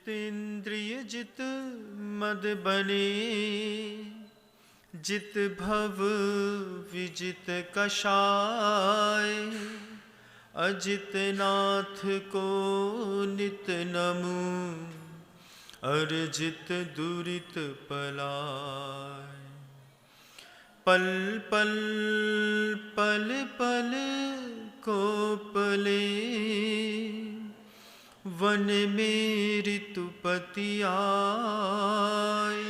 जितेंद्रिय जित मद बने, जित भव विजित कषाय, अजित नाथ को नित नमु, अर्जित दुरित पलाय। पल पल पल पल को पले, वन में ऋतुपति आए,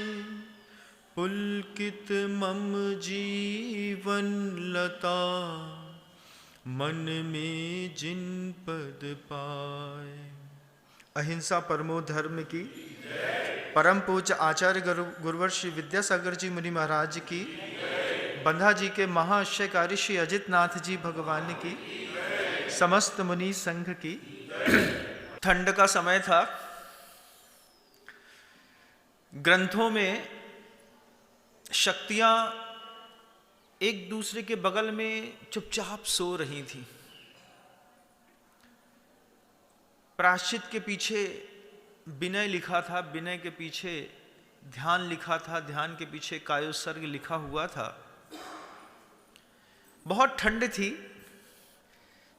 पुलकित मम जीवन लता, मन में जिन पद पाए। अहिंसा परमो धर्म की, परम पूज्य आचार्य गुरुवर श्री विद्यासागर जी मुनि महाराज की, बंधा जी के महाआश्चर्यकारी श्री अजित नाथ जी भगवान की, समस्त मुनि संघ की। ठंड का समय था। ग्रंथों में शक्तियां एक दूसरे के बगल में चुपचाप सो रही थी। प्रायश्चित के पीछे विनय लिखा था, विनय के पीछे ध्यान लिखा था, ध्यान के पीछे कायोत्सर्ग लिखा हुआ था। बहुत ठंड थी।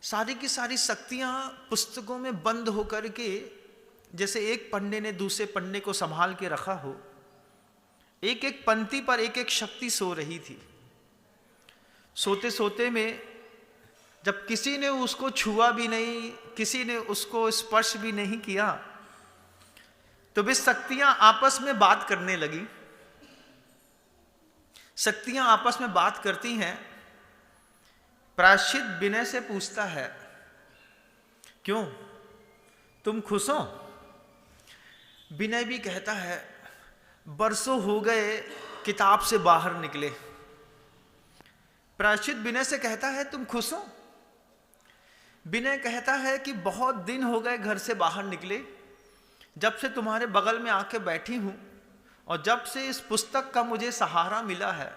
सारी की सारी शक्तियां पुस्तकों में बंद होकर के, जैसे एक पन्ने ने दूसरे पन्ने को संभाल के रखा हो, एक एक पंक्ति पर एक एक शक्ति सो रही थी। सोते सोते में जब किसी ने उसको छुआ भी नहीं, किसी ने उसको स्पर्श भी नहीं किया, तो वे शक्तियां आपस में बात करने लगी। शक्तियां आपस में बात करती हैं। प्रायश्चित विनय से पूछता है, क्यों तुम खुश हो? विनय भी कहता है, बरसों हो गए किताब से बाहर निकले। प्रायश्चित विनय से कहता है, तुम खुश हो? विनय कहता है कि बहुत दिन हो गए घर से बाहर निकले, जब से तुम्हारे बगल में आके बैठी हूं और जब से इस पुस्तक का मुझे सहारा मिला है,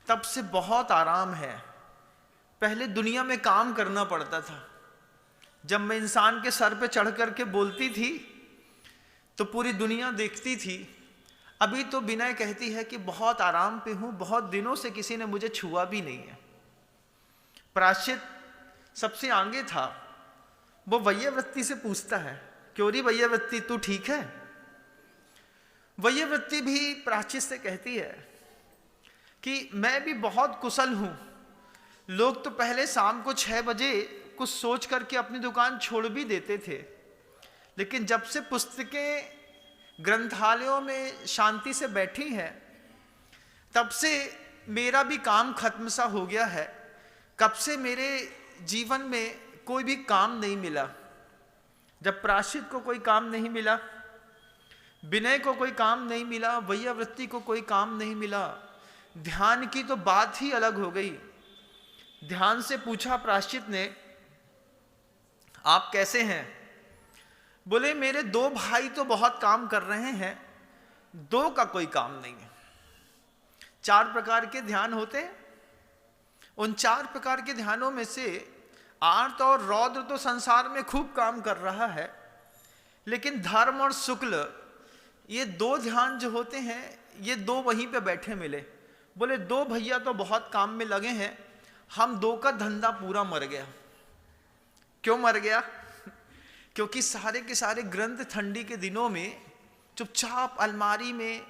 तब से बहुत आराम है। पहले दुनिया में काम करना पड़ता था। जब मैं इंसान के सर पे चढ़ करके बोलती थी तो पूरी दुनिया देखती थी। अभी तो विनय कहती है कि बहुत आराम पे हूं, बहुत दिनों से किसी ने मुझे छुआ भी नहीं है। प्रायश्चित सबसे आगे था। वो वैयवृत्ति से पूछता है, क्यों री वैयवृत्ति, तू ठीक है? वैयवृत्ति भी प्रायश्चित से कहती है कि मैं भी बहुत कुशल हूं। लोग तो पहले शाम को 6 बजे कुछ सोच करके अपनी दुकान छोड़ भी देते थे, लेकिन जब से पुस्तकें ग्रंथालयों में शांति से बैठी हैं, तब से मेरा भी काम खत्म सा हो गया है। कब से मेरे जीवन में कोई भी काम नहीं मिला। जब प्रायश्चित को कोई काम नहीं मिला, विनय को कोई काम नहीं मिला, वैयवृत्ति को कोई काम नहीं मिला, ध्यान की तो बात ही अलग हो गई। ध्यान से पूछा प्रायश्चित ने, आप कैसे हैं? बोले, मेरे 2 भाई तो बहुत काम कर रहे हैं, 2 का कोई काम नहीं है। 4 प्रकार के ध्यान होते हैं। उन 4 प्रकार के ध्यानों में से आर्त और रौद्र तो संसार में खूब काम कर रहा है, लेकिन धर्म और शुक्ल, ये 2 ध्यान जो होते हैं, ये 2 वहीं पे बैठे मिले। बोले, 2 भैया तो बहुत काम में लगे हैं, हम 2 का धंधा पूरा मर गया। क्यों मर गया? क्योंकि सारे के सारे ग्रंथ ठंडी के दिनों में चुपचाप अलमारी में,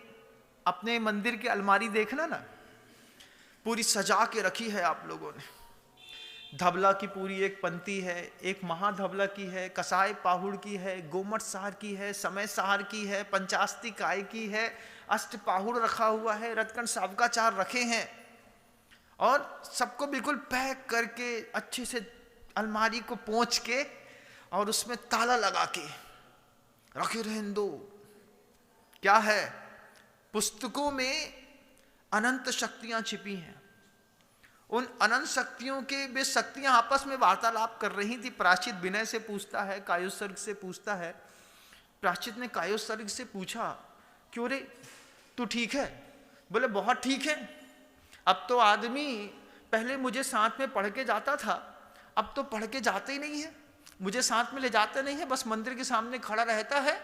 अपने मंदिर की अलमारी देखना ना, पूरी सजा के रखी है आप लोगों ने। धबला की पूरी एक पंक्ति है, एक महाधबला की है, कसाय पाहुड़ की है, गोमट सार की है, समय सार की है, पंचास्ती काय की है, अष्ट पाहुड़ रखा हुआ है, रतकन सावकाचार रखे हैं, और सबको बिल्कुल पैक करके अच्छे से अलमारी को पोंछ के और उसमें ताला लगा के रखे रहने दो। क्या है? पुस्तकों में अनंत शक्तियां छिपी हैं। उन अनंत शक्तियों के वे शक्तियां आपस में वार्तालाप कर रही थी। प्रायश्चित विनय से पूछता है, कायोत्सर्ग से पूछता है। प्रायश्चित ने कायोत्सर्ग से पूछा, क्यों रे, तू ठीक है? बोले, बहुत ठीक है। अब तो आदमी पहले मुझे साथ में पढ़ के जाता था, अब तो पढ़ के जाते ही नहीं है, मुझे साथ में ले जाते नहीं है, बस मंदिर के सामने खड़ा रहता है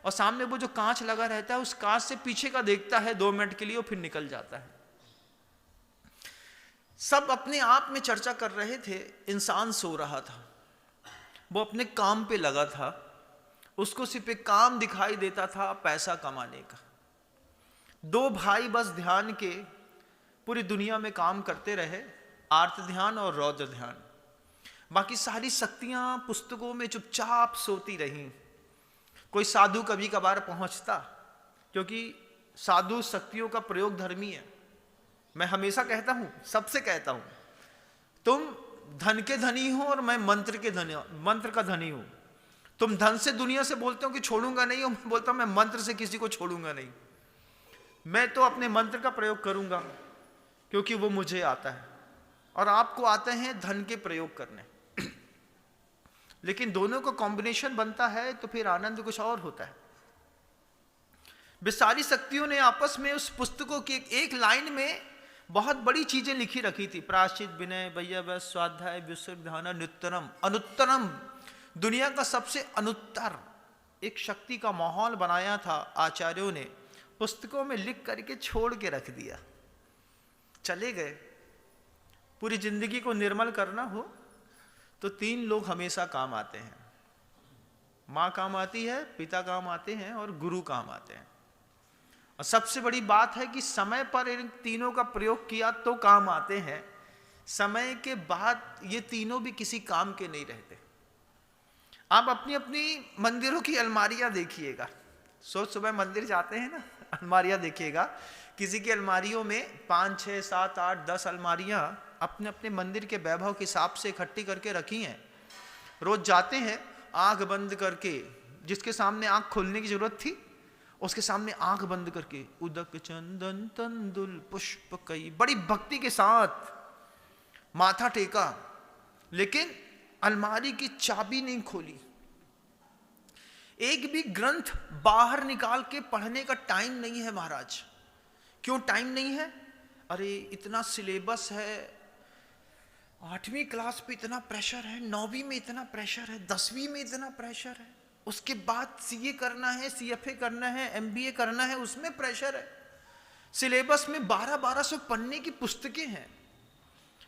और सामने वो जो कांच लगा रहता है, उस कांच से पीछे का देखता है 2 मिनट के लिए और फिर निकल जाता है। सब अपने आप में चर्चा कर रहे थे, इंसान सो रहा था, वो अपने काम पे लगा था, उसको सिर्फ एक काम दिखाई देता था, पैसा कमाने का। 2 भाई बस ध्यान के पूरी दुनिया में काम करते रहे, आर्त ध्यान और रौद्र ध्यान। बाकी सारी शक्तियां पुस्तकों में चुपचाप सोती रहीं। कोई साधु कभी कभार पहुंचता, क्योंकि साधु शक्तियों का प्रयोग धर्मी है। मैं हमेशा कहता हूं, सबसे कहता हूं, तुम धन के धनी हो और मैं मंत्र का धनी हूं। तुम धन से दुनिया से बोलते हो कि छोड़ूंगा नहीं, और मैं बोलता हूं मैं मंत्र से किसी को छोड़ूंगा नहीं। मैं तो अपने मंत्र का प्रयोग करूंगा क्योंकि वो मुझे आता है, और आपको आते हैं धन के प्रयोग करने। लेकिन दोनों का कॉम्बिनेशन बनता है तो फिर आनंद कुछ और होता है। सारी शक्तियों ने आपस में उस पुस्तकों की एक लाइन में बहुत बड़ी चीजें लिखी रखी थी। प्रायश्चित, विनय, वैयव, स्वाध्याय, विसर्ग, ध्यान, अनुत्तरम। अनुत्तरम, दुनिया का सबसे अनुत्तर एक शक्ति का माहौल बनाया था आचार्यों ने, पुस्तकों में लिख करके छोड़ के रख दिया, चले गए। पूरी जिंदगी को निर्मल करना हो तो 3 लोग हमेशा काम आते हैं। माँ काम आती है, पिता काम आते हैं और गुरु काम आते हैं। और सबसे बड़ी बात है कि समय पर इन तीनों का प्रयोग किया तो काम आते हैं, समय के बाद ये तीनों भी किसी काम के नहीं रहते। आप अपनी अपनी मंदिरों की अलमारियां देखिएगा, सुबह मंदिर जाते हैं ना, अलमारियां देखिएगा, किसी की अलमारियों में 5, 6, 7, 8, 10 अलमारियां अपने अपने मंदिर के वैभव के हिसाब से इकट्ठी करके रखी हैं। रोज जाते हैं आंख बंद करके, जिसके सामने आंख खोलने की जरूरत थी उसके सामने आंख बंद करके, उदक चंदन तंदुल पुष्प कई, बड़ी भक्ति के साथ माथा टेका, लेकिन अलमारी की चाबी नहीं खोली। एक भी ग्रंथ बाहर निकाल के पढ़ने का टाइम नहीं है महाराज। क्यों टाइम नहीं है? अरे इतना सिलेबस है, 8वीं क्लास पे इतना प्रेशर है, 9वीं में इतना प्रेशर है, 10वीं में इतना प्रेशर है, उसके बाद सीए करना है, सीएफए करना है, एमबीए करना है, उसमें प्रेशर है। सिलेबस में 1200 पन्ने की पुस्तकें हैं।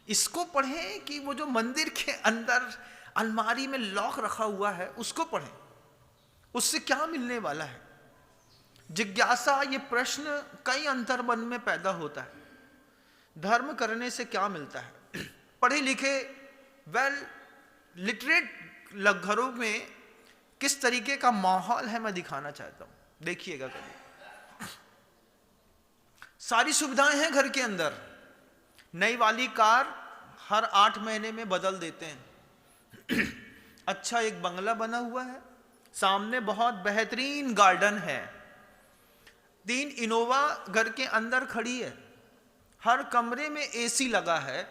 इसको पढ़ें कि वो जो मंदिर के अंदर अलमारी में लॉक रखा हुआ है उसको पढ़ें, उससे क्या मिलने वाला है? जिज्ञासा, ये प्रश्न कई अंतर्मन में पैदा होता है। धर्म करने से क्या मिलता है? पढ़े लिखे वेल लिटरेट घरों में किस तरीके का माहौल है मैं दिखाना चाहता हूं, देखिएगा कभी। सारी सुविधाएं हैं घर के अंदर, नई वाली कार हर 8 महीने में बदल देते हैं। अच्छा एक बंगला बना हुआ है, सामने बहुत बेहतरीन गार्डन है, 3 इनोवा घर के अंदर खड़ी है, हर कमरे में एसी लगा है,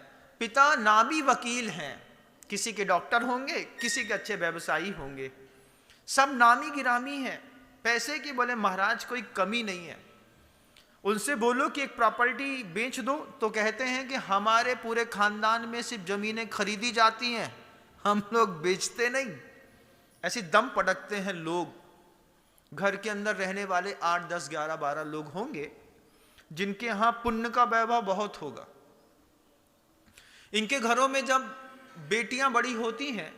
पिता नामी वकील हैं, किसी के डॉक्टर होंगे, किसी के अच्छे व्यवसायी होंगे, सब नामी गिरामी हैं, पैसे की बोले महाराज कोई कमी नहीं है। उनसे बोलो कि एक प्रॉपर्टी बेच दो तो कहते हैं कि हमारे पूरे खानदान में सिर्फ जमीनें खरीदी जाती हैं, हम लोग बेचते नहीं। ऐसे दम पटकते हैं लोग। घर के अंदर रहने वाले 8, 10, 11, 12 लोग होंगे जिनके यहाँ पुण्य का वैभव बहुत होगा। इनके घरों में जब बेटियां बड़ी होती हैं,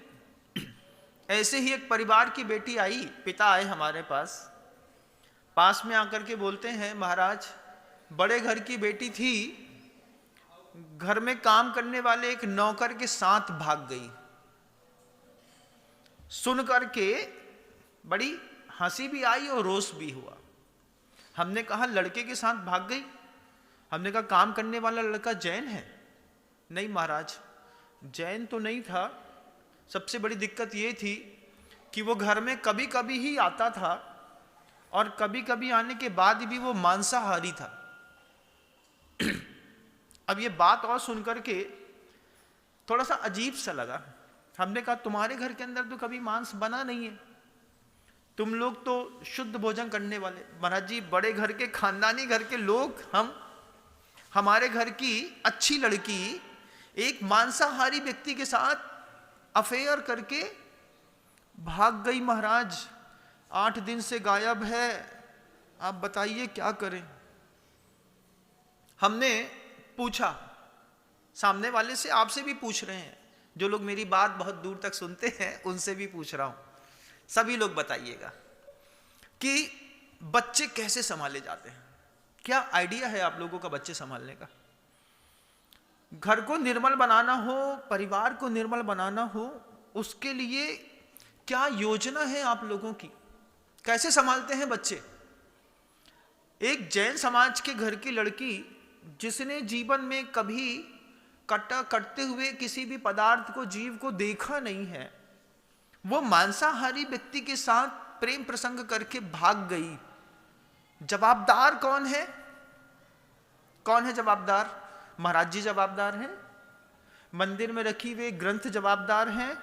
ऐसे ही एक परिवार की बेटी आई, पिता आए हमारे पास में आकर के बोलते हैं महाराज बड़े घर की बेटी थी, घर में काम करने वाले एक नौकर के साथ भाग गई। सुन करके बड़ी हंसी भी आई और रोष भी हुआ। हमने कहा लड़के के साथ भाग गई? हमने कहा काम करने वाला लड़का जैन है? नहीं महाराज जैन तो नहीं था, सबसे बड़ी दिक्कत ये थी कि वो घर में कभी कभी ही आता था और कभी कभी आने के बाद भी वो मांसाहारी था। अब ये बात और सुनकर के थोड़ा सा अजीब सा लगा। हमने कहा तुम्हारे घर के अंदर तो कभी मांस बना नहीं है, तुम लोग तो शुद्ध भोजन करने वाले। महाराज जी बड़े घर के खानदानी घर के लोग, हमारे घर की अच्छी लड़की एक मांसाहारी व्यक्ति के साथ अफेयर करके भाग गई महाराज। 8 दिन से गायब है, आप बताइए क्या करें। हमने पूछा, सामने वाले से, आपसे भी पूछ रहे हैं, जो लोग मेरी बात बहुत दूर तक सुनते हैं उनसे भी पूछ रहा हूं, सभी लोग बताइएगा कि बच्चे कैसे संभाले जाते हैं। क्या आइडिया है आप लोगों का बच्चे संभालने का? घर को निर्मल बनाना हो, परिवार को निर्मल बनाना हो, उसके लिए क्या योजना है आप लोगों की? कैसे संभालते हैं बच्चे? एक जैन समाज के घर की लड़की जिसने जीवन में कभी कटते हुए किसी भी पदार्थ को, जीव को देखा नहीं है, वो मांसाहारी व्यक्ति के साथ प्रेम प्रसंग करके भाग गई। जवाबदार कौन है? कौन है जवाबदार? महाराज जी जवाबदार हैं, मंदिर में रखी हुए ग्रंथ जवाबदार हैं,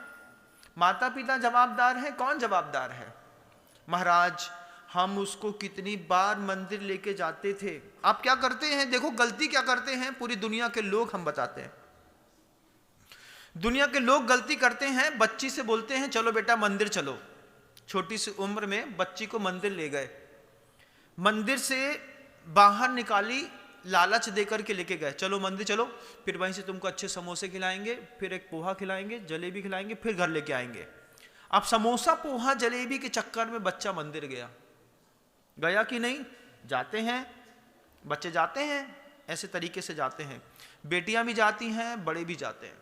माता पिता जवाबदार हैं। कौन जवाबदार है? महाराज, हम उसको कितनी बार मंदिर लेके जाते थे। आप क्या करते हैं? देखो गलती क्या करते हैं पूरी दुनिया के लोग, हम बताते हैं। दुनिया के लोग गलती करते हैं, बच्ची से बोलते हैं चलो बेटा मंदिर चलो। छोटी सी उम्र में बच्ची को मंदिर ले गए, मंदिर से बाहर निकाली, लालच देकर के लेके गए, चलो मंदिर चलो, फिर वहीं से तुमको अच्छे समोसे खिलाएंगे, फिर एक पोहा खिलाएंगे, जलेबी खिलाएंगे, फिर घर लेके आएंगे। अब समोसा पोहा जलेबी के चक्कर में बच्चा मंदिर गया कि नहीं? जाते हैं बच्चे, जाते हैं, ऐसे तरीके से जाते हैं। बेटियां भी जाती हैं, बड़े भी जाते हैं।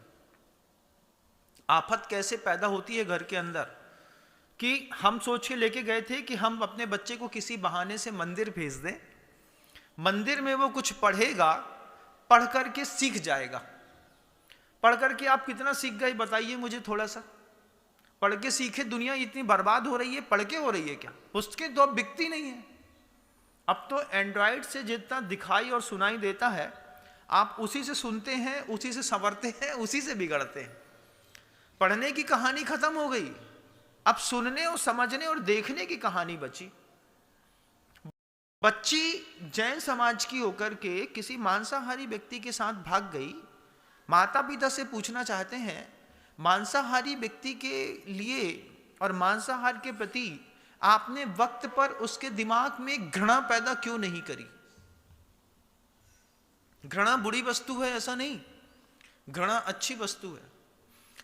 आफत कैसे पैदा होती है घर के अंदर कि हम सोच के लेके गए थे कि हम अपने बच्चे को किसी बहाने से मंदिर भेज दें, मंदिर में वो कुछ पढ़ेगा, पढ़ करके सीख जाएगा। पढ़ करके आप कितना सीख गए बताइए मुझे थोड़ा सा। पढ़ के सीखे, दुनिया इतनी बर्बाद हो रही है, पढ़ के हो रही है क्या? पुस्तकें तो अब बिकती नहीं है। अब तो एंड्रॉयड से जितना दिखाई और सुनाई देता है, आप उसी से सुनते हैं, उसी से संवरते हैं, उसी से बिगड़ते हैं। पढ़ने की कहानी खत्म हो गई, अब सुनने और समझने और देखने की कहानी बची। बच्ची जैन समाज की होकर के किसी मांसाहारी व्यक्ति के साथ भाग गई। माता पिता से पूछना चाहते हैं, मांसाहारी व्यक्ति के लिए और मांसाहार के प्रति आपने वक्त पर उसके दिमाग में घृणा पैदा क्यों नहीं करी? घृणा बुरी वस्तु है ऐसा नहीं, घृणा अच्छी वस्तु है।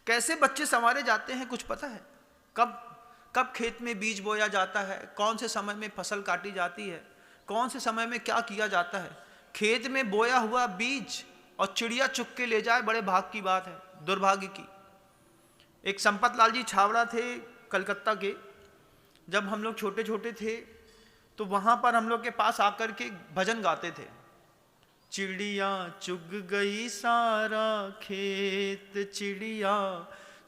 कैसे बच्चे संवारे जाते हैं कुछ पता है? कब खेत में बीज बोया जाता है, कौन से समय में फसल काटी जाती है, कौन से समय में क्या किया जाता है। खेत में बोया हुआ बीज और चिड़िया चुग के ले जाए, बड़े भाग की बात है, दुर्भाग्य की। एक संपत लाल जी छावड़ा थे कलकत्ता के, जब हम लोग छोटे छोटे थे तो वहां पर हम लोग के पास आकर के भजन गाते थे। चिड़िया चुग गई सारा खेत, चिड़िया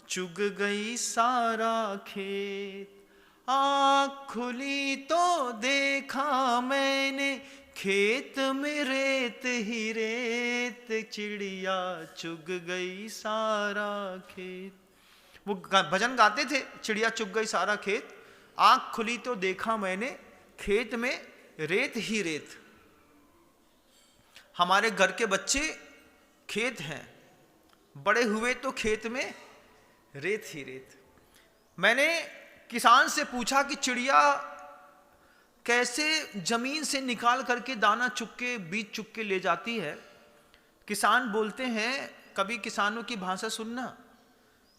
चुग गई सारा खेत, आँख खुली तो देखा मैंने खेत में रेत ही रेत, चिड़िया चुग गई सारा खेत। वो भजन गाते थे, चिड़िया चुग गई सारा खेत, आँख खुली तो देखा मैंने खेत में रेत ही रेत। हमारे घर के बच्चे खेत हैं, बड़े हुए तो खेत में रेत ही रेत। मैंने किसान से पूछा कि चिड़िया कैसे जमीन से निकाल करके दाना चुग के, बीज चुग के ले जाती है। किसान बोलते हैं, कभी किसानों की भाषा सुनना,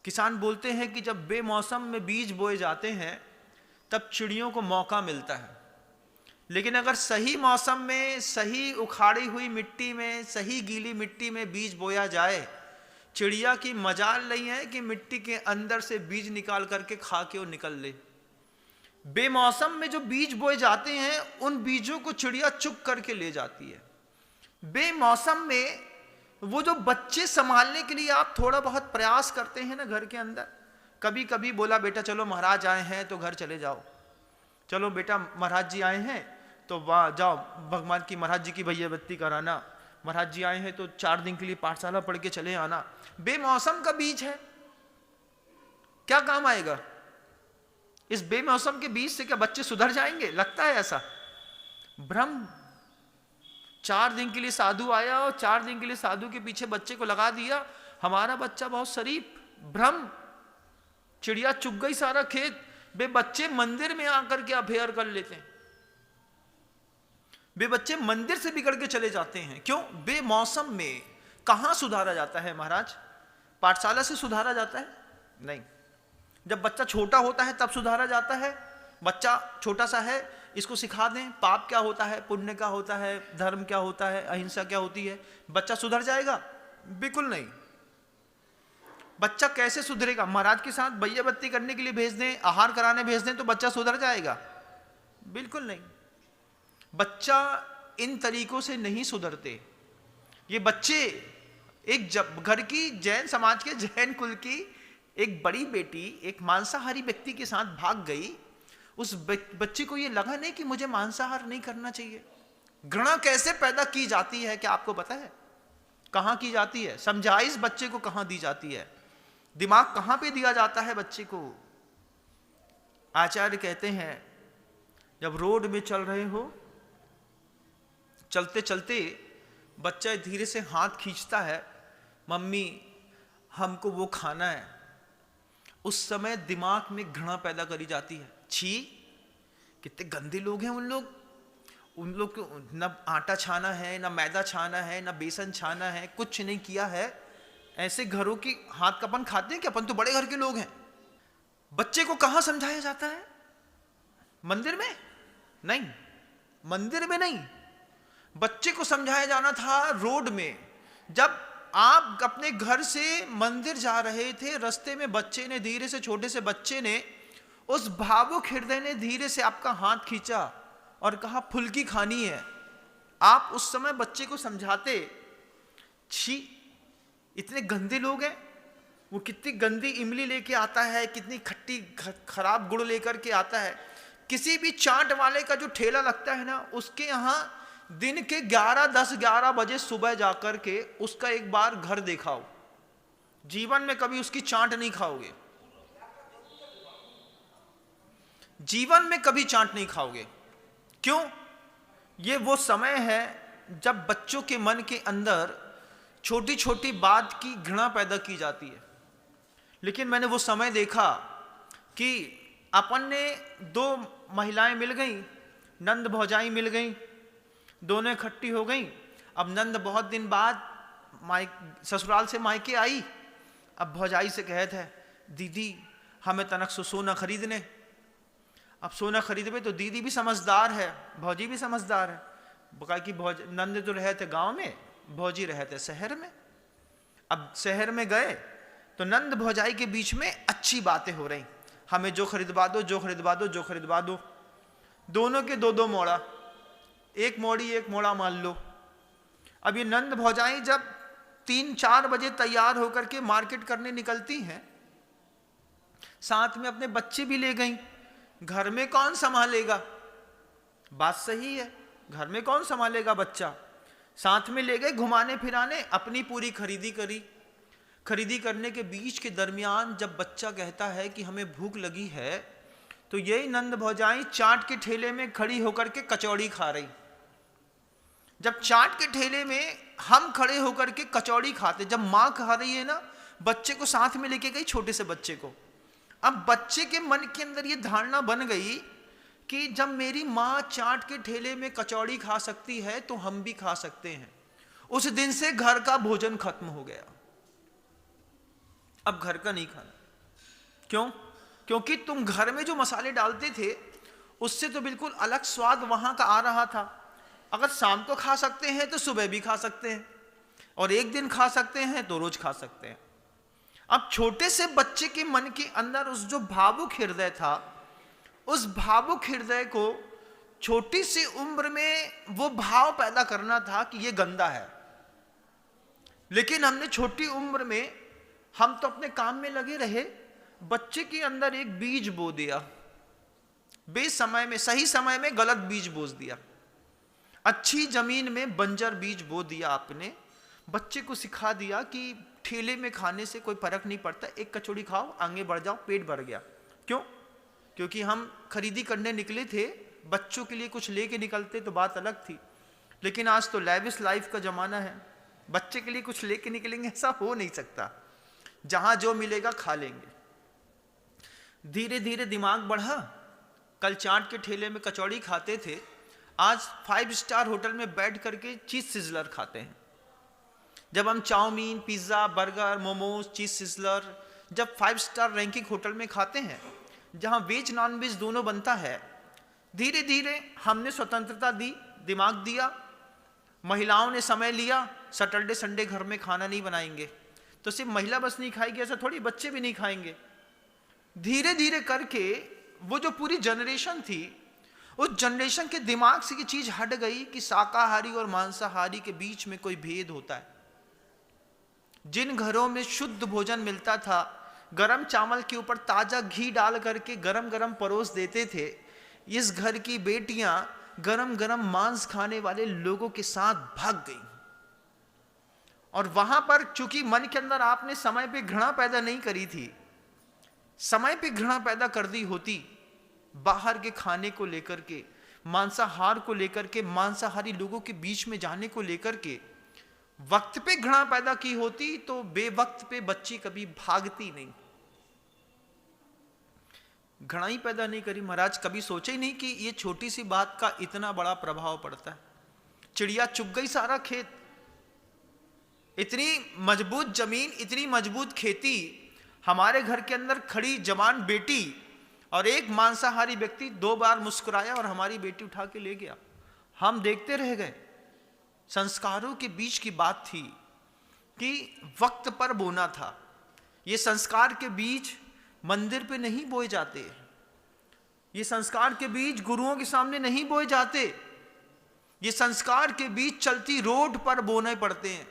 किसान बोलते हैं कि जब बेमौसम में बीज बोए जाते हैं तब चिड़ियों को मौका मिलता है, लेकिन अगर सही मौसम में, सही उखाड़ी हुई मिट्टी में, सही गीली मिट्टी में बीज बोया जाए, चिड़िया की मजाल नहीं है कि मिट्टी के अंदर से बीज निकाल करके खा के वो निकल ले। बेमौसम में जो बीज बोए जाते हैं उन बीजों को चिड़िया चुग करके ले जाती है। बेमौसम में वो जो बच्चे संभालने के लिए आप थोड़ा बहुत प्रयास करते हैं ना घर के अंदर, कभी कभी बोला बेटा चलो महाराज आए हैं तो घर चले जाओ, चलो बेटा महाराज जी आए हैं तो वहाँ जाओ भगवान की, महाराज जी की भैया बत्ती कराना, महाराज जी आए हैं तो 4 दिन के लिए पाठशाला पढ़ के चले आना। बेमौसम का बीज है, क्या काम आएगा? इस बेमौसम के बीज से क्या बच्चे सुधर जाएंगे? लगता है ऐसा भ्रम। 4 दिन के लिए साधु आया और 4 दिन के लिए साधु के पीछे बच्चे को लगा दिया, हमारा बच्चा बहुत शरीफ। भ्रम। चिड़िया चुग गई सारा खेत, वे बच्चे मंदिर में आकर के अफेयर कर लेते हैं, वे बच्चे मंदिर से बिगड़ के चले जाते हैं। क्यों? बेमौसम में। कहां सुधारा जाता है महाराज? पाठशाला से सुधारा जाता है? नहीं। जब बच्चा छोटा होता है तब सुधारा जाता है। बच्चा छोटा सा है, इसको सिखा दें पाप क्या होता है, पुण्य क्या होता है, धर्म क्या होता है, अहिंसा क्या होती है, बच्चा सुधर जाएगा? बिल्कुल नहीं। बच्चा कैसे सुधरेगा? महाराज के साथ बैया बत्ती करने के लिए भेज दें, आहार कराने भेज दें तो बच्चा सुधर जाएगा? बिल्कुल नहीं। बच्चा इन तरीकों से नहीं सुधरते। ये बच्चे, एक जब घर की जैन समाज के जैन कुल की एक बड़ी बेटी एक मांसाहारी व्यक्ति के साथ भाग गई। उस बच्ची को ये लगा नहीं कि मुझे मांसाहार नहीं करना चाहिए। घृणा कैसे पैदा की जाती है क्या आपको पता है? कहां की जाती है? समझाइश बच्चे को कहां दी जाती है? दिमाग कहां पे दिया जाता है बच्चे को? आचार्य कहते हैं जब रोड में चल रहे हो, चलते चलते बच्चा धीरे से हाथ खींचता है, मम्मी हमको वो खाना है, उस समय दिमाग में घृणा पैदा करी जाती है। छी, कितने गंदे लोग हैं उन लोग को न आटा छाना है, न मैदा छाना है, न बेसन छाना है, कुछ नहीं किया है। ऐसे घरों की हाथ का अपन खाते हैं कि अपन तो बड़े घर के लोग हैं। बच्चे को कहां समझाया जाता है? मंदिर में नहीं, मंदिर में नहीं। बच्चे को समझाया जाना था रोड में। जब आप अपने घर से मंदिर जा रहे थे, रास्ते में बच्चे ने धीरे से, छोटे से बच्चे ने, उस भावुक हृदय ने धीरे से आपका हाथ खींचा और कहा फुल्की खानी है। आप उस समय बच्चे को समझाते, छी इतने गंदे लोग हैं, वो कितनी गंदी इमली लेके आता है, कितनी खट्टी खराब गुड़ लेकर के आता है। किसी भी चाट वाले का जो ठेला लगता है ना, उसके यहाँ दिन के 10-11 बजे सुबह जाकर के उसका एक बार घर देखाओ, जीवन में कभी उसकी चाट नहीं खाओगे, जीवन में कभी चाट नहीं खाओगे। क्यों? ये वो समय है जब बच्चों के मन के अंदर छोटी छोटी बात की घृणा पैदा की जाती है। लेकिन मैंने वो समय देखा कि अपन ने 2 महिलाएं मिल गई, नंद भौजाई मिल गई, दोनों इकट्ठी हो गई। अब नंद बहुत दिन बाद ससुराल से मायके आई। अब भौजाई से कहते हैं, दीदी हमें तनक से सोना खरीदने। अब सोना खरीदे तो दीदी भी समझदार है, भौजी भी समझदार है। कहा कि नंद तो रहे थे गांव में, भौजी रहे थे शहर में। अब शहर में गए तो नंद भौजाई के बीच में अच्छी बातें हो रही, हमें जो खरीदवा दो, जो खरीदवा दो, जो खरीदवा दो। दोनों के 2-2 मोड़ा, एक मोड़ी एक मोड़ा मान लो। अब ये नंद भौजाई जब 3-4 बजे तैयार होकर के मार्केट करने निकलती हैं, साथ में अपने बच्चे भी ले गई। घर में कौन संभालेगा? बात सही है, घर में कौन संभालेगा बच्चा? साथ में ले गए घुमाने फिराने, अपनी पूरी खरीदी करी। खरीदी करने के बीच के दरमियान जब बच्चा कहता है कि हमें भूख लगी है, तो यही नंद भौजाई चाट के ठेले में खड़ी होकर के कचौड़ी खा रही। जब चाट के ठेले में हम खड़े होकर के कचौड़ी खाते, जब माँ खा रही है ना, बच्चे को साथ में लेके गई, छोटे से बच्चे को। अब बच्चे के मन के अंदर ये धारणा बन गई कि जब मेरी माँ चाट के ठेले में कचौड़ी खा सकती है तो हम भी खा सकते हैं। उस दिन से घर का भोजन खत्म हो गया। अब घर का नहीं खाना। क्यों? क्योंकि तुम घर में जो मसाले डालते थे उससे तो बिल्कुल अलग स्वाद वहां का आ रहा था। अगर शाम को खा सकते हैं तो सुबह भी खा सकते हैं, और एक दिन खा सकते हैं तो रोज खा सकते हैं। अब छोटे से बच्चे के मन के अंदर उस जो भावुक हृदय था, उस भावुक हृदय को छोटी सी उम्र में वो भाव पैदा करना था कि ये गंदा है। लेकिन हमने छोटी उम्र में, हम तो अपने काम में लगे रहे, बच्चे के अंदर एक बीज बो दिया, बेसमय में, सही समय में गलत बीज बो दिया। अच्छी जमीन में बंजर बीज बो दिया आपने। बच्चे को सिखा दिया कि ठेले में खाने से कोई फर्क नहीं पड़ता, एक कचौड़ी खाओ, आगे बढ़ जाओ, पेट भर गया। क्यों? क्योंकि हम खरीदी करने निकले थे, बच्चों के लिए कुछ लेके निकलते तो बात अलग थी। लेकिन आज तो लैविश लाइफ का जमाना है, बच्चे के लिए कुछ लेके निकलेंगे ऐसा हो नहीं सकता। जहां जो मिलेगा खा लेंगे। धीरे धीरे दिमाग बढ़ा। कल चाट के ठेले में कचौड़ी खाते थे, आज 5 स्टार होटल में बैठ करके चीज सिजलर खाते हैं। जब हम चाउमीन, पिज्जा, बर्गर, मोमोज, चीज सिजलर जब 5 स्टार रैंकिंग होटल में खाते हैं, जहां वेज नॉन वेज दोनों बनता है, धीरे धीरे हमने स्वतंत्रता दी, दिमाग दिया, महिलाओं ने समय लिया। सैटरडे संडे घर में खाना नहीं बनाएंगे, तो सिर्फ महिला बस नहीं खाएगी, ऐसा थोड़ी बच्चे भी नहीं खाएंगे। धीरे धीरे करके वो जो पूरी जनरेशन थी, उस जनरेशन के दिमाग से ये चीज हट गई कि शाकाहारी और मांसाहारी के बीच में कोई भेद होता है। जिन घरों में शुद्ध भोजन मिलता था, गरम चावल के ऊपर ताजा घी डाल करके गरम गरम परोस देते थे, इस घर की बेटियां गरम गरम मांस खाने वाले लोगों के साथ भाग गई। और वहां पर चूंकि मन के अंदर आपने समय पे घृणा पैदा नहीं करी थी, समय पे घृणा पैदा कर दी होती बाहर के खाने को लेकर के, मांसाहार को लेकर के, मांसाहारी लोगों के बीच में जाने को लेकर के, वक्त पे घृणा पैदा की होती, तो बेवक्त पे बच्ची कभी भागती नहीं। घृणा ही पैदा नहीं करी महाराज, कभी सोचे ही नहीं कि ये छोटी सी बात का इतना बड़ा प्रभाव पड़ता है। चिड़िया चुग गई सारा खेत, इतनी मजबूत जमीन, इतनी मजबूत खेती, हमारे घर के अंदर खड़ी जवान बेटी, और एक मांसाहारी व्यक्ति 2 बार मुस्कुराया और हमारी बेटी उठा के ले गया। हम देखते रह गए। संस्कारों के बीच की बात थी कि वक्त पर बोना था। ये संस्कार के बीज मंदिर पे नहीं बोए जाते, ये संस्कार के बीज गुरुओं के सामने नहीं बोए जाते, ये संस्कार के बीज चलती रोड पर बोने पड़ते हैं।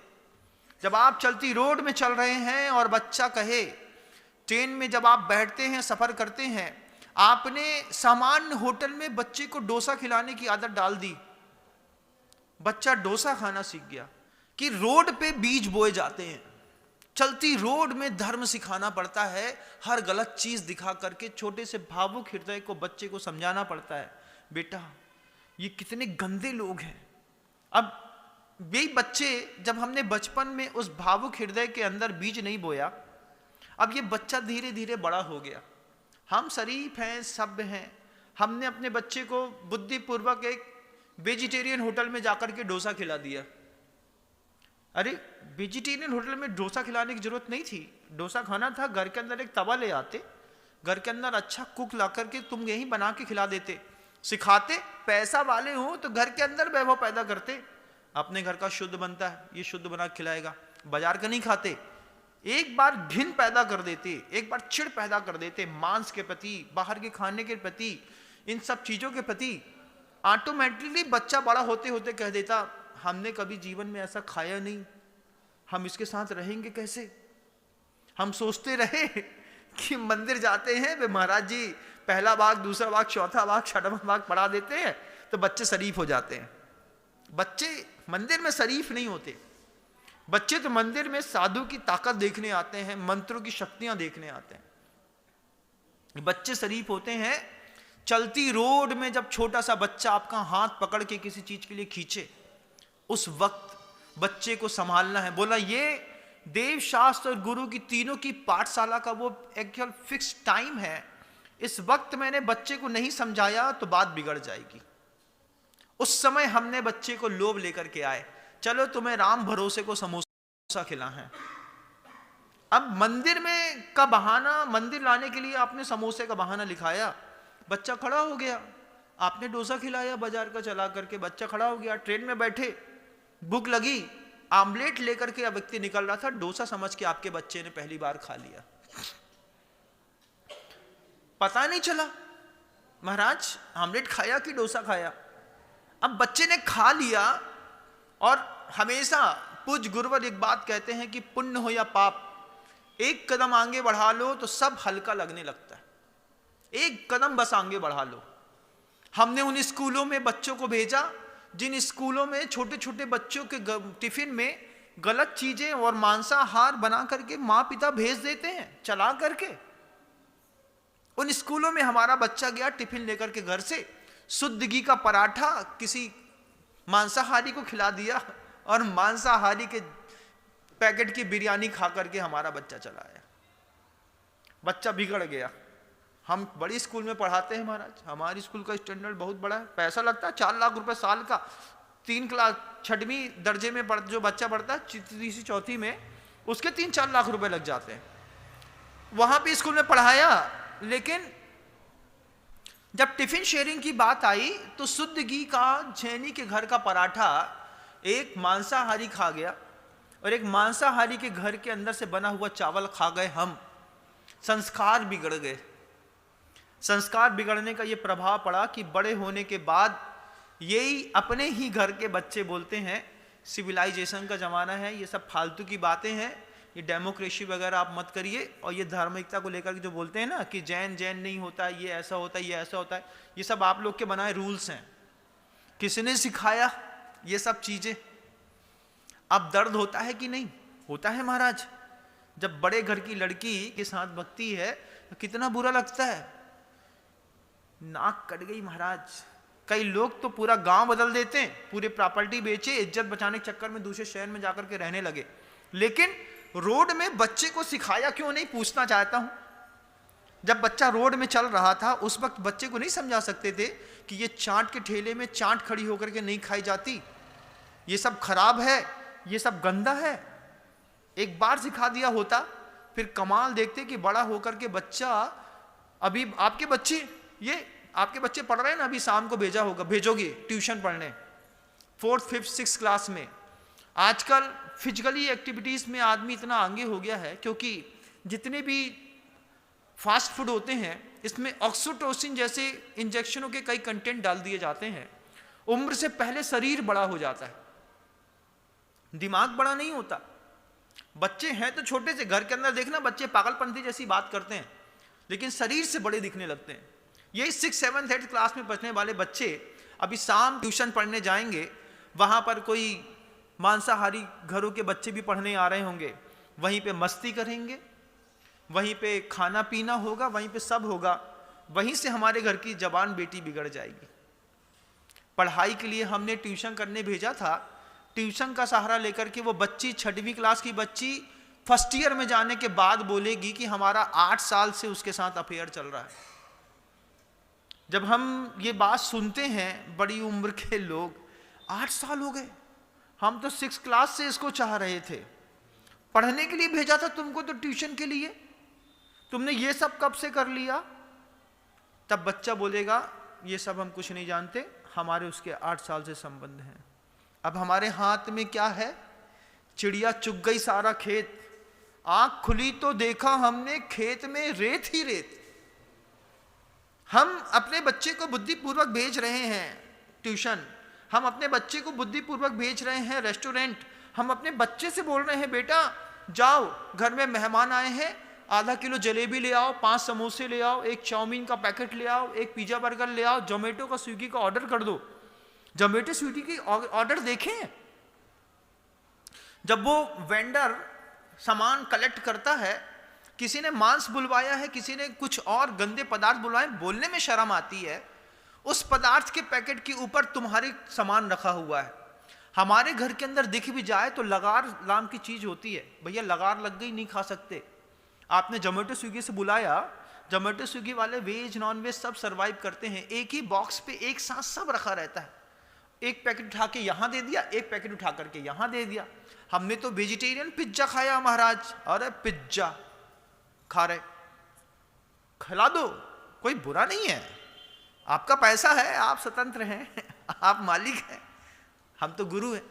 जब आप चलती रोड में चल रहे हैं और बच्चा कहे, ट्रेन में जब आप बैठते हैं, सफर करते हैं, आपने सामान्य होटल में बच्चे को डोसा खिलाने की आदत डाल दी, बच्चा डोसा खाना सीख गया। कि रोड पे बीज बोए जाते हैं, चलती रोड में धर्म सिखाना पड़ता है, हर गलत चीज दिखा करके छोटे से भावुक हृदय को बच्चे को समझाना पड़ता है, बेटा ये कितने गंदे लोग हैं। अब यही बच्चे, जब हमने बचपन में उस भावुक हृदय के अंदर बीज नहीं बोया, अब ये बच्चा धीरे धीरे बड़ा हो गया। हम शरीफ हैं, सभ्य हैं, हमने अपने बच्चे को बुद्धिपूर्वक एक वेजिटेरियन होटल में जाकर के डोसा खिला दिया। अरे वेजिटेरियन होटल में डोसा खिलाने की जरूरत नहीं थी। डोसा खाना था, घर के अंदर एक तवा ले आते, घर के अंदर अच्छा कुक ला करके तुम यहीं बना के खिला देते, सिखाते। पैसा वाले हो तो घर के अंदर वैभव पैदा करते, अपने घर का शुद्ध बनता है, ये शुद्ध बना खिलाएगा, बाजार का नहीं खाते। एक बार घिन पैदा कर देते, एक बार चिढ़ पैदा कर देते मांस के प्रति, बाहर के खाने के प्रति, इन सब चीजों के प्रति। ऑटोमेटिकली बच्चा बड़ा होते होते कह देता, हमने कभी जीवन में ऐसा खाया नहीं, हम इसके साथ रहेंगे कैसे। हम सोचते रहे कि मंदिर जाते हैं, वे महाराज जी पहला भाग, दूसरा भाग, चौथा भाग, छठवां भाग पढ़ा देते हैं तो बच्चे शरीफ हो जाते हैं। बच्चे मंदिर में शरीफ नहीं होते, बच्चे तो मंदिर में साधु की ताकत देखने आते हैं, मंत्रों की शक्तियां देखने आते हैं। बच्चे शरीफ होते हैं चलती रोड में। जब छोटा सा बच्चा आपका हाथ पकड़ के किसी चीज के लिए खींचे, उस वक्त बच्चे को संभालना है। बोला ये देव शास्त्र और गुरु की तीनों की पाठशाला का वो एक्चुअल फिक्स टाइम है, इस वक्त मैंने बच्चे को नहीं समझाया तो बात बिगड़ जाएगी। उस समय हमने बच्चे को लोभ लेकर के आए, चलो तुम्हें राम भरोसे को समोसा खिला है। अब मंदिर में का बहाना, मंदिर लाने के लिए आपने समोसे का बहाना लिखाया, बच्चा खड़ा हो गया। आपने डोसा खिलाया बाजार का चला करके, बच्चा खड़ा हो गया। ट्रेन में बैठे, भूख लगी, आमलेट लेकर के व्यक्ति निकल रहा था, डोसा समझ के आपके बच्चे ने पहली बार खा लिया, पता नहीं चला महाराज आमलेट खाया कि डोसा खाया। अब बच्चे ने खा लिया। और हमेशा पूज्य गुरुवर एक बात कहते हैं कि पुण्य हो या पाप, एक कदम आगे बढ़ा लो तो सब हल्का लगने लगता है, एक कदम बस आगे बढ़ा लो। हमने उन स्कूलों में बच्चों को भेजा जिन स्कूलों में छोटे छोटे बच्चों के टिफिन में गलत चीजें और मांसाहार बना करके माँ पिता भेज देते हैं चला करके। उन स्कूलों में हमारा बच्चा गया टिफिन लेकर के घर से, शुद्ध घी का पराठा किसी मांसाहारी को खिला दिया और मांसाहारी के पैकेट की बिरयानी खा करके हमारा बच्चा चला आया। बच्चा बिगड़ गया। हम बड़ी स्कूल में पढ़ाते हैं महाराज, हमारी स्कूल का स्टैंडर्ड बहुत बड़ा है, पैसा लगता है 4 लाख रुपए साल का। 3 क्लास 6वीं दर्जे में जो बच्चा पढ़ता है, तीसरी चौथी में, उसके 3-4 लाख रुपए लग जाते हैं। वहां पे स्कूल में पढ़ाया, लेकिन जब टिफिन शेयरिंग की बात आई तो शुद्ध घी का झैनी के घर का पराठा एक मांसाहारी खा गया और एक मांसाहारी के घर के अंदर से बना हुआ चावल खा गए हम। संस्कार बिगड़ गए। संस्कार बिगड़ने का ये प्रभाव पड़ा कि बड़े होने के बाद यही अपने ही घर के बच्चे बोलते हैं सिविलाइजेशन का जमाना है, ये सब फालतू की बातें हैं, ये डेमोक्रेसी वगैरह आप मत करिए। और ये धार्मिकता को लेकर के जो बोलते हैं ना कि जैन नहीं होता है, ये ऐसा होता है, ये ऐसा होता है, ये सब आप लोग के बनाए रूल्स हैं। किसने सिखाया ये सब चीजें? अब दर्द होता है कि नहीं होता है महाराज? जब बड़े घर की लड़की के साथ बकती है तो कितना बुरा लगता है। नाक कट गई महाराज। कई लोग तो पूरा गांव बदल देते हैं, पूरी प्रॉपर्टी बेचे, इज्जत बचाने के चक्कर में दूसरे शहर में जाकर के रहने लगे। लेकिन रोड में बच्चे को सिखाया क्यों नहीं, पूछना चाहता हूं। जब बच्चा रोड में चल रहा था उस वक्त बच्चे को नहीं समझा सकते थे कि ये चाट के ठेले में चाट खड़ी होकर के नहीं खाई जाती, ये सब खराब है, ये सब गंदा है। एक बार सिखा दिया होता, फिर कमाल देखते कि बड़ा होकर के बच्चा, अभी आपके बच्चे पढ़ रहे हैं ना, अभी शाम को भेजा होगा, भेजोगे ट्यूशन पढ़ने 4th 5th 6th क्लास में। आजकल फिजिकली एक्टिविटीज में आदमी इतना आगे हो गया है, क्योंकि जितने भी फास्ट फूड होते हैं इसमें ऑक्सीटोसिन जैसे इंजेक्शनों के कई कंटेंट डाल दिए जाते हैं। उम्र से पहले शरीर बड़ा हो जाता है, दिमाग बड़ा नहीं होता। बच्चे हैं तो छोटे से, घर के अंदर देखना बच्चे पागलपंथी जैसी बात करते हैं, लेकिन शरीर से बड़े दिखने लगते हैं। यही 6th 7th 8th क्लास में पढ़ने वाले बच्चे अभी शाम ट्यूशन पढ़ने जाएंगे, वहां पर कोई मांसाहारी घरों के बच्चे भी पढ़ने आ रहे होंगे, वहीं पे मस्ती करेंगे, वहीं पे खाना पीना होगा, वहीं पे सब होगा। वहीं से हमारे घर की जवान बेटी बिगड़ जाएगी। पढ़ाई के लिए हमने ट्यूशन करने भेजा था, ट्यूशन का सहारा लेकर के वो बच्ची 6वीं क्लास की बच्ची 1st ईयर में जाने के बाद बोलेगी कि हमारा 8 साल से उसके साथ अफेयर चल रहा है। जब हम ये बात सुनते हैं, बड़ी उम्र के लोग, 8 साल हो गए, हम तो 6th क्लास से इसको चाह रहे थे, पढ़ने के लिए भेजा था तुमको तो ट्यूशन के लिए, तुमने ये सब कब से कर लिया? तब बच्चा बोलेगा ये सब हम कुछ नहीं जानते, हमारे उसके 8 साल से संबंध हैं। अब हमारे हाथ में क्या है? चिड़िया चुग गई सारा खेत, आंख खुली तो देखा हमने खेत में रेत ही रेत। हम अपने बच्चे को बुद्धिपूर्वक भेज रहे हैं ट्यूशन, हम अपने बच्चे को बुद्धिपूर्वक भेज रहे हैं रेस्टोरेंट, हम अपने बच्चे से बोल रहे हैं बेटा जाओ, घर में मेहमान आए हैं, आधा किलो जलेबी ले आओ, 5 समोसे ले आओ, एक चाउमीन का पैकेट ले आओ, एक पिज्जा बर्गर ले आओ, जोमेटो का स्विगी का ऑर्डर कर दो। जोमेटो स्विगी की ऑर्डर देखें, जब वो वेंडर सामान कलेक्ट करता है, किसी ने मांस बुलवाया है, किसी ने कुछ और गंदे पदार्थ बुलवाए, बोलने में शर्म आती है, उस पदार्थ के पैकेट के ऊपर तुम्हारी सामान रखा हुआ है। हमारे घर के अंदर दिख भी जाए तो लगार नाम की चीज होती है, भैया लगार लग गई नहीं खा सकते। आपने जोमेटो स्विगी से बुलाया, जोमेटो स्विगी वाले वेज नॉन वेज सब सर्वाइव करते हैं, एक ही बॉक्स पे एक साथ सब रखा रहता है, एक पैकेट उठा के यहां दे दिया, एक पैकेट उठा करके यहां दे दिया। हमने तो वेजिटेरियन पिज्जा खाया महाराज, अरे पिज्जा खा रहे, खिला दो, कोई बुरा नहीं है, आपका पैसा है, आप स्वतंत्र हैं, आप मालिक हैं, हम तो गुरु हैं।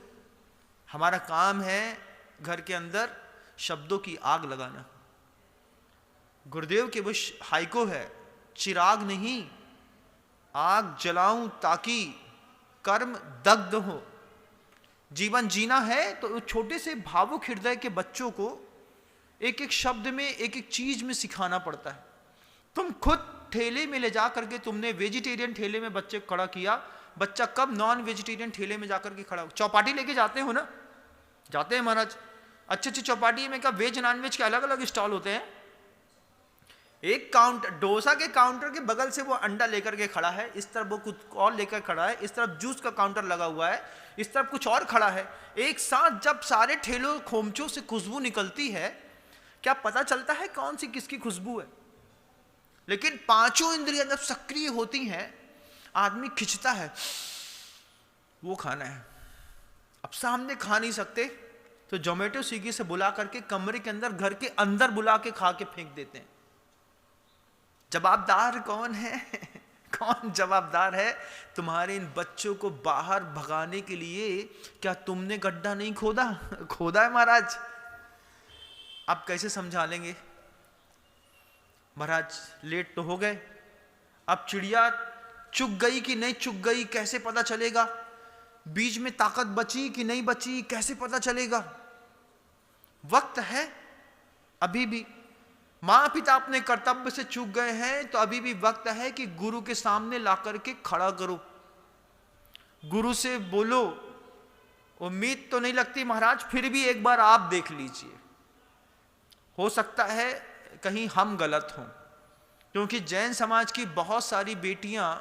हमारा काम है घर के अंदर शब्दों की आग लगाना। गुरुदेव के वो हाइको है, चिराग नहीं आग जलाऊं ताकि कर्म दग्ध हो। जीवन जीना है तो छोटे से भावुक हृदय के बच्चों को एक एक शब्द में, एक एक चीज में सिखाना पड़ता है। तुम खुद ठेले में ले जा करके तुमने वेजिटेरियन ठेले में बच्चे खड़ा किया, बच्चा कब नॉन वेजिटेरियन ठेले में जाकर के खड़ा हो? चौपाटी लेके जाते हो ना, जाते हैं महाराज, अच्छी अच्छी चौपाटी में क्या वेज नॉन वेज के अलग अलग स्टॉल होते हैं। एक काउंटर, डोसा के काउंटर के बगल से वो अंडा लेकर के खड़ा है, इस तरफ वो कुछ और लेकर खड़ा है, इस तरफ जूस का काउंटर लगा हुआ है, इस तरफ कुछ और खड़ा है। एक साथ जब सारे ठेलों खोमचों से खुशबू निकलती है, क्या पता चलता है कौन सी किसकी खुशबू है? लेकिन पांचों इंद्रियां जब सक्रिय होती हैं, आदमी खिंचता है, वो खाना है। अब सामने खा नहीं सकते तो जोमेटो स्विगी से बुला करके कमरे के अंदर, घर के अंदर बुला के खा के फेंक देते हैं। जवाबदार कौन है? कौन जवाबदार है? तुम्हारे इन बच्चों को बाहर भगाने के लिए क्या तुमने गड्ढा नहीं खोदा? खोदा है महाराज। अब कैसे समझा लेंगे? महाराज लेट तो हो गए, अब चिड़िया चुग गई कि नहीं चुग गई कैसे पता चलेगा? बीज में ताकत बची कि नहीं बची कैसे पता चलेगा? वक्त है अभी भी। मां पिता अपने कर्तव्य से चूक गए हैं तो अभी भी वक्त है कि गुरु के सामने ला करके खड़ा करो, गुरु से बोलो। उम्मीद तो नहीं लगती महाराज, फिर भी एक बार आप देख लीजिए, हो सकता है कहीं हम गलत हों। क्योंकि जैन समाज की बहुत सारी बेटियां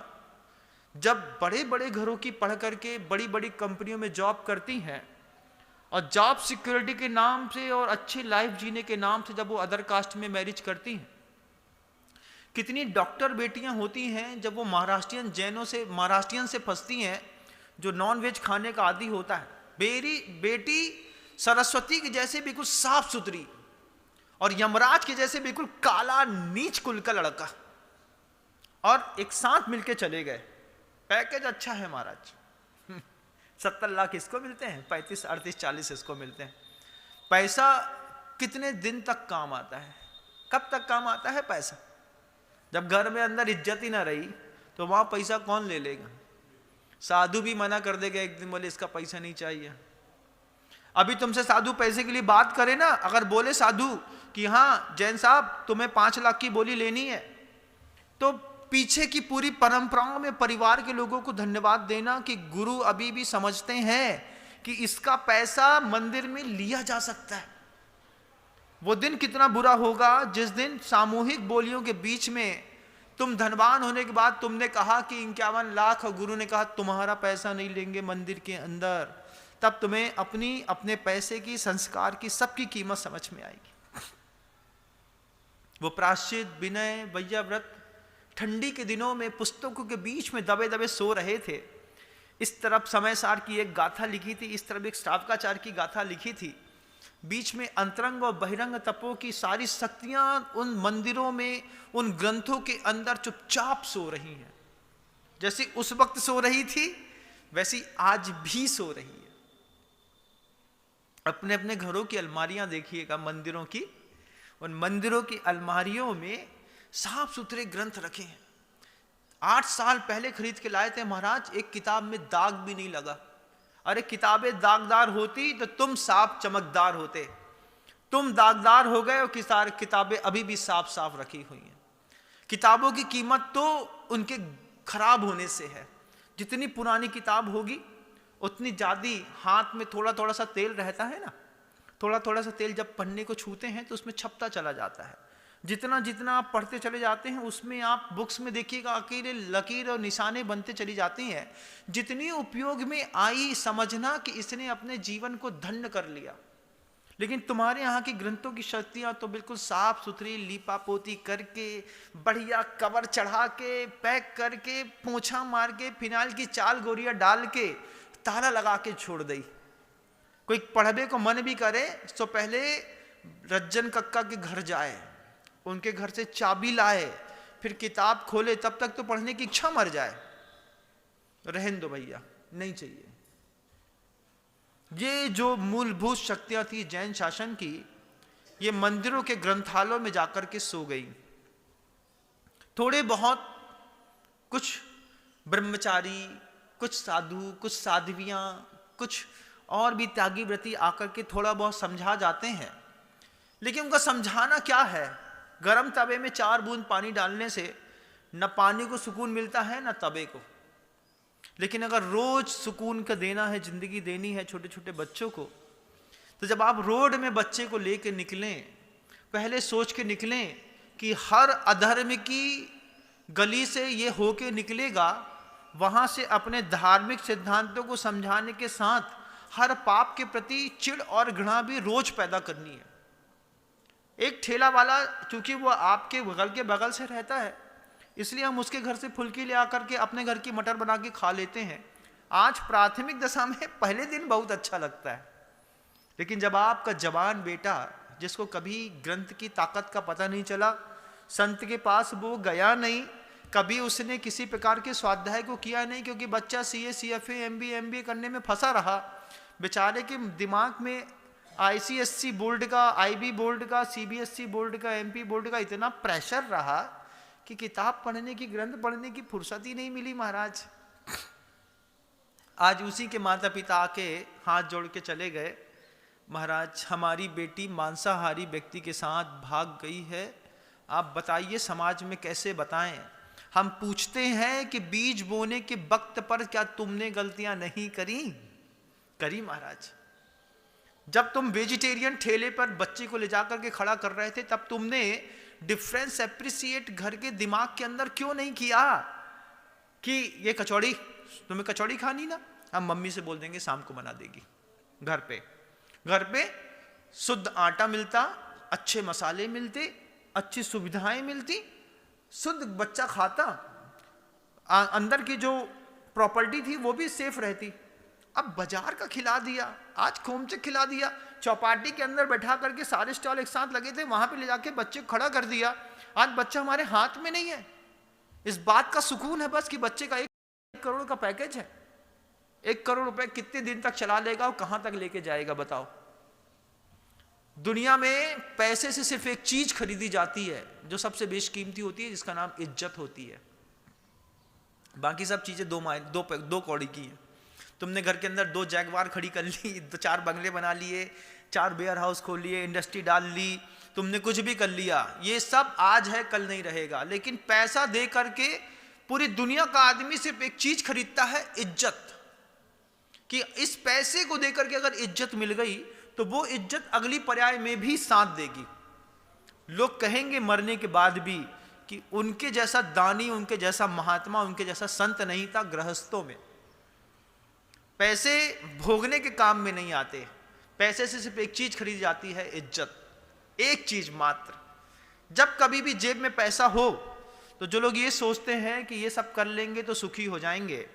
जब बड़े बड़े घरों की पढ़ करके बड़ी बड़ी कंपनियों में जॉब करती हैं और जॉब सिक्योरिटी के नाम से और अच्छी लाइफ जीने के नाम से जब वो अदर कास्ट में मैरिज करती हैं, कितनी डॉक्टर बेटियां होती हैं जब वो महाराष्ट्रियन से फंसती हैं जो नॉन वेज खाने का आदी होता है। मेरी बेटी सरस्वती के जैसे बिल्कुल साफ सुथरी और यमराज के जैसे बिल्कुल काला नीच कुल का लड़का, और एक साथ मिलके चले गए। पैकेज अच्छा है महाराज, 70 लाख इसको मिलते हैं, 35, 38, 40 इसको मिलते हैं। पैसा कितने दिन तक काम आता है? कब तक काम आता है पैसा? जब घर में अंदर इज्जत ही ना रही तो वहां पैसा कौन ले लेगा? साधु भी मना कर देगा एक दिन, बोले इसका पैसा नहीं चाहिए। अभी तुमसे साधु पैसे के लिए बात करे ना, अगर बोले साधु कि हाँ जैन साहब तुम्हें 5 लाख की बोली लेनी है, तो पीछे की पूरी परंपराओं में परिवार के लोगों को धन्यवाद देना कि गुरु अभी भी समझते हैं कि इसका पैसा मंदिर में लिया जा सकता है। वो दिन कितना बुरा होगा जिस दिन सामूहिक बोलियों के बीच में तुम धनवान होने के बाद तुमने कहा कि 51 लाख और गुरु ने कहा तुम्हारा पैसा नहीं लेंगे मंदिर के अंदर। तब तुम्हें अपने पैसे की, संस्कार की, सबकी कीमत समझ में आएगी। वो प्रायश्चित, विनय, वैयाव्रत ठंडी के दिनों में पुस्तकों के बीच में दबे दबे सो रहे थे। इस तरफ समयसार की एक गाथा लिखी थी, इस तरफ एक श्रावकाचार्य की गाथा लिखी थी। बीच में अंतरंग और बहिरंग तपों की सारी शक्तियां उन मंदिरों में, उन ग्रंथों के अंदर चुपचाप सो रही हैं। जैसी उस वक्त सो रही थी वैसी आज भी सो रही है। अपने अपने घरों की अलमारियां देखिएगा, मंदिरों की, उन मंदिरों की अलमारियों में साफ सुथरे ग्रंथ रखे हैं। 8 साल पहले खरीद के लाए थे महाराज, एक किताब में दाग भी नहीं लगा। अरे किताबें दागदार होती तो तुम साफ चमकदार होते, तुम दागदार हो गए और किताबें अभी भी साफ साफ रखी हुई हैं। किताबों की कीमत तो उनके खराब होने से है। जितनी पुरानी किताब होगी उतनी ज्यादा हाथ में थोड़ा थोड़ा सा तेल रहता है ना, थोड़ा थोड़ा सा तेल जब पन्ने को छूते हैं तो उसमें छपता चला जाता है। जितना जितना आप पढ़ते चले जाते हैं उसमें आप बुक्स में देखिएगा अकेले लकीर और निशाने बनते चली जाती हैं। जितनी उपयोग में आई समझना कि इसने अपने जीवन को धन्य कर लिया। लेकिन तुम्हारे यहाँ की ग्रंथों की शक्तियाँ तो बिल्कुल साफ सुथरी लीपा पोती करके, बढ़िया कवर चढ़ा के, पैक करके, पोंछा मार के, फिनाइल की चाल गोरियाँ डाल के, ताला लगा के छोड़ दी। कोई पढ़ने को मन भी करे तो पहले रज्जन कक्का के घर जाए, उनके घर से चाबी लाए, फिर किताब खोले, तब तक तो पढ़ने की इच्छा मर जाए। रहने दो भैया, नहीं चाहिए। ये जो मूलभूत शक्तियां थी जैन शासन की, ये मंदिरों के ग्रंथालयों में जाकर के सो गई। थोड़े बहुत कुछ ब्रह्मचारी, कुछ साधु, कुछ साध्वियां, कुछ और भी त्यागी व्रती आकर के थोड़ा बहुत समझा जाते हैं। लेकिन उनका समझाना क्या है? गरम तवे में 4 बूंद पानी डालने से न पानी को सुकून मिलता है न तवे को। लेकिन अगर रोज सुकून का देना है, जिंदगी देनी है छोटे छोटे बच्चों को, तो जब आप रोड में बच्चे को लेकर निकलें, पहले सोच के निकलें कि हर अधर्म की गली से ये होके निकलेगा, वहां से अपने धार्मिक सिद्धांतों को समझाने के साथ हर पाप के प्रति चिढ़ और घृणा भी रोज पैदा करनी है। एक ठेला वाला, चूंकि वो आपके घर के बगल से रहता है, इसलिए हम उसके घर से फुल्की ले आकर के अपने घर की मटर बना के खा लेते हैं। आज प्राथमिक दशा में पहले दिन बहुत अच्छा लगता है, लेकिन जब आपका जवान बेटा, जिसको कभी ग्रंथ की ताकत का पता नहीं चला, संत के पास वो गया नहीं, कभी उसने किसी प्रकार के स्वाध्याय को किया नहीं, क्योंकि बच्चा सीए, सीएफए, एमबीए करने में फंसा रहा, बेचारे के दिमाग में आईसीएससी बोर्ड का, आईबी बोर्ड का, सीबीएसई बोर्ड का, एमपी बोर्ड का इतना प्रेशर रहा कि किताब पढ़ने की, ग्रंथ पढ़ने की फुर्सत ही नहीं मिली महाराज। आज उसी के माता पिता आके हाथ जोड़ के चले गए, महाराज हमारी बेटी मांसाहारी व्यक्ति के साथ भाग गई है, आप बताइए समाज में कैसे बताएं। हम पूछते हैं कि बीज बोने के वक्त पर क्या तुमने गलतियां नहीं करी महाराज? जब तुम वेजिटेरियन ठेले पर बच्चे को ले जाकर के खड़ा कर रहे थे, तब तुमने डिफरेंस एप्रिसिएट घर के दिमाग के अंदर क्यों नहीं किया कि ये कचौड़ी, तुम्हें कचौड़ी खानी ना, हम मम्मी से बोल देंगे शाम को बना देगी। घर पे शुद्ध आटा मिलता, अच्छे मसाले मिलते, अच्छी सुविधाएं मिलती, शुद्ध बच्चा खाता, अंदर की जो प्रॉपर्टी थी वो भी सेफ रहती। अब बाजार का खिला दिया, आज खोमचे खिला दिया, चौपाटी के अंदर बैठा करके सारे स्टॉल एक साथ लगे थे, वहां पे ले जाके बच्चे को खड़ा कर दिया। आज बच्चा हमारे हाथ में नहीं है। इस बात का सुकून है बस कि बच्चे का 1 करोड़ का पैकेज है। 1 करोड़ रुपए कितने दिन तक चला लेगा और कहां तक लेके जाएगा बताओ। दुनिया में पैसे से सिर्फ एक चीज खरीदी जाती है जो सबसे बेशकीमती होती है, जिसका नाम इज्जत होती है। बाकी सब चीजें दो कौड़ी की है। तुमने घर के अंदर 2 जैगवार खड़ी कर ली, 4 बंगले बना लिए, 4 वेयर हाउस खोल लिए, इंडस्ट्री डाल ली, तुमने कुछ भी कर लिया, ये सब आज है कल नहीं रहेगा। लेकिन पैसा दे करके पूरी दुनिया का आदमी सिर्फ एक चीज खरीदता है, इज्जत। कि इस पैसे को देकर के अगर इज्जत मिल गई तो वो इज्जत अगली पर्याय में भी साथ देगी। लोग कहेंगे मरने के बाद भी कि उनके जैसा दानी, उनके जैसा महात्मा, उनके जैसा संत नहीं था गृहस्थों में। पैसे भोगने के काम में नहीं आते, पैसे से सिर्फ एक चीज खरीदी जाती है, इज्जत, एक चीज मात्र। जब कभी भी जेब में पैसा हो तो जो लोग ये सोचते हैं कि ये सब कर लेंगे तो सुखी हो जाएंगे,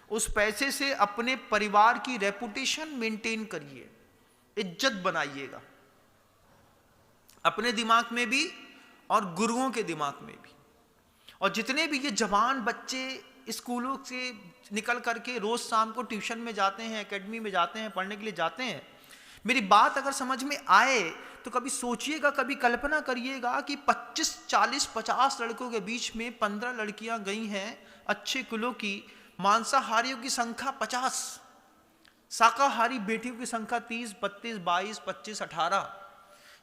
उस पैसे से अपने परिवार की रेपुटेशन मेंटेन करिए, इज्जत बनाइएगा, अपने दिमाग में भी और गुरुओं के दिमाग में भी। और जितने भी ये जवान बच्चे स्कूलों से निकल करके रोज शाम को ट्यूशन में जाते हैं, एकेडमी में जाते हैं, पढ़ने के लिए जाते हैं, मेरी बात अगर समझ में आए तो कभी सोचिएगा, कभी कल्पना करिएगा कि 25, 40, 50 लड़कों के बीच में 15 लड़कियां गई हैं अच्छे कुलों की। मांसाहारियों की संख्या 50, शाकाहारी बेटियों की संख्या 30, 32, 22, 25, 18।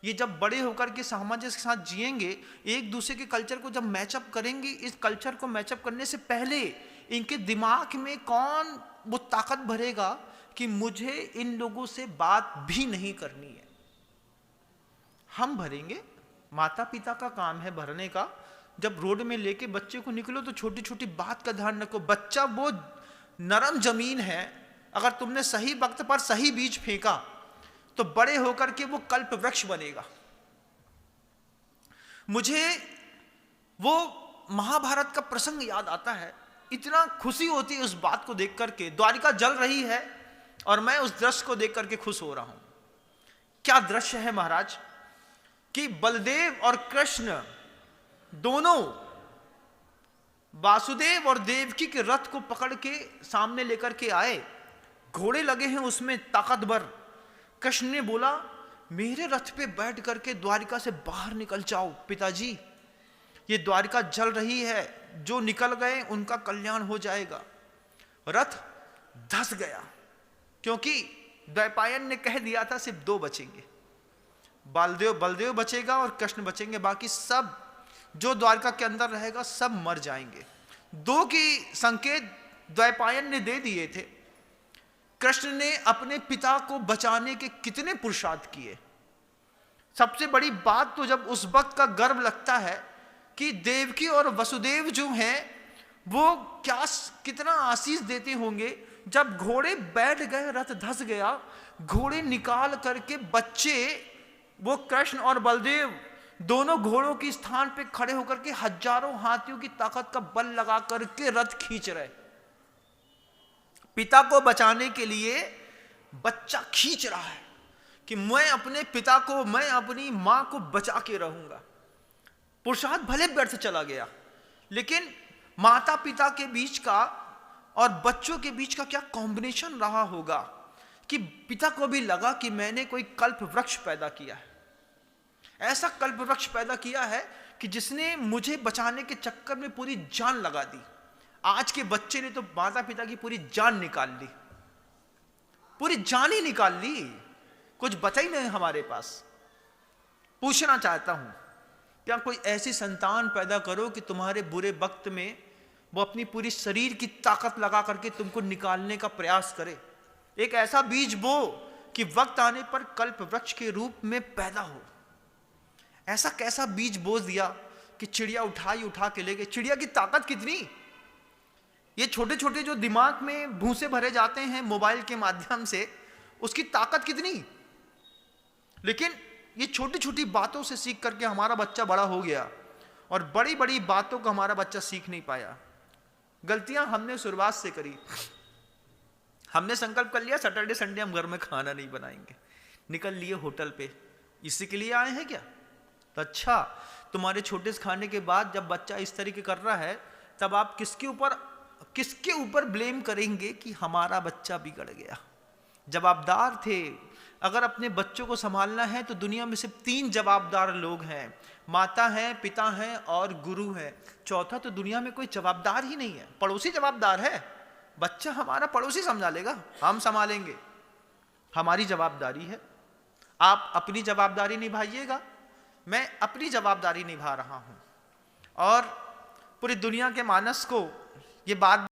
ये जब बड़े होकर के सामंजस्य के साथ जिएंगे, एक दूसरे के कल्चर को जब मैचअप करेंगे, इस कल्चर को मैचअप करने से पहले इनके दिमाग में कौन वो ताकत भरेगा कि मुझे इन लोगों से बात भी नहीं करनी है। हम भरेंगे, माता पिता का काम है भरने का। जब रोड में लेके बच्चे को निकलो तो छोटी छोटी बात का ध्यान रखो। बच्चा वो नरम जमीन है, अगर तुमने सही वक्त पर सही बीज फेंका तो बड़े होकर के वो कल्प वृक्ष बनेगा। मुझे वो महाभारत का प्रसंग याद आता है, इतना खुशी होती है उस बात को देख करके। द्वारिका जल रही है और मैं उस दृश्य को देख करके खुश हो रहा हूं। क्या दृश्य है महाराज कि बलदेव और कृष्ण दोनों वासुदेव और देवकी के रथ को पकड़ के सामने लेकर के आए। घोड़े लगे हैं उसमें ताकतवर। कृष्ण ने बोला, मेरे रथ पे बैठ करके द्वारिका से बाहर निकल जाओ पिताजी, ये द्वारिका जल रही है, जो निकल गए उनका कल्याण हो जाएगा। रथ धस गया, क्योंकि द्वैपायन ने कह दिया था सिर्फ 2 बचेंगे, बलदेव बचेगा और कृष्ण बचेंगे, बाकी सब जो द्वारका के अंदर रहेगा सब मर जाएंगे। 2 की संकेत द्वैपायन ने दे दिए थे। कृष्ण ने अपने पिता को बचाने के कितने पुरुषार्थ किए। सबसे बड़ी बात तो जब उस वक्त का गर्व लगता है कि देवकी और वसुदेव जो हैं वो कितना आशीष देते होंगे। जब घोड़े बैठ गए, रथ धस गया, घोड़े निकाल करके बच्चे वो कृष्ण और बलदेव दोनों घोड़ों के स्थान पे खड़े होकर के हजारों हाथियों की ताकत का बल लगा करके रथ खींच रहे। पिता को बचाने के लिए बच्चा खींच रहा है कि मैं अपने पिता को, मैं अपनी मां को बचा के रहूंगा। पुरुषार्थ भले व्यर्थ चला गया, लेकिन माता पिता के बीच का और बच्चों के बीच का क्या कॉम्बिनेशन रहा होगा कि पिता को भी लगा कि मैंने कोई कल्प वृक्ष पैदा किया है, ऐसा कल्प वृक्ष पैदा किया है कि जिसने मुझे बचाने के चक्कर में पूरी जान लगा दी। आज के बच्चे ने तो माता पिता की पूरी जान निकाल ली, पूरी जान ही निकाल ली, कुछ बचा ही नहीं हमारे पास। पूछना चाहता हूं, क्या कोई ऐसी संतान पैदा करो कि तुम्हारे बुरे वक्त में वो अपनी पूरी शरीर की ताकत लगा करके तुमको निकालने का प्रयास करे। एक ऐसा बीज बो कि वक्त आने पर कल्प वृक्ष के रूप में पैदा हो। ऐसा कैसा बीज बो दिया कि चिड़िया उठा के ले गए। चिड़िया की ताकत कितनी, ये छोटे छोटे जो दिमाग में भूसे भरे जाते हैं मोबाइल के माध्यम से, उसकी ताकत कितनी। लेकिन ये छोटी छोटी बातों से सीख करके हमारा बच्चा बड़ा हो गया और बड़ी बड़ी बातों को हमारा बच्चा सीख नहीं पाया। गलतियां हमने शुरुआत से करी। हमने संकल्प कर लिया सैटरडे संडे हम घर में खाना नहीं बनाएंगे, निकल लिए होटल पे। इसी के लिए आए हैं क्या? तो अच्छा, तुम्हारे छोटे से खाने के बाद जब बच्चा इस तरीके कर रहा है, तब आप किसके ऊपर ब्लेम करेंगे कि हमारा बच्चा बिगड़ गया? जवाबदार थे। अगर अपने बच्चों को संभालना है तो दुनिया में सिर्फ 3 जवाबदार लोग हैं, माता है, पिता है और गुरु है। चौथा तो दुनिया में कोई जवाबदार ही नहीं है। पड़ोसी जवाबदार है, बच्चा हमारा पड़ोसी समझा लेगा, हम संभालेंगे। हमारी जवाबदारी है। आप अपनी जवाबदारी निभाइएगा, मैं अपनी जवाबदारी निभा रहा हूं। और पूरी दुनिया के मानस को ये बात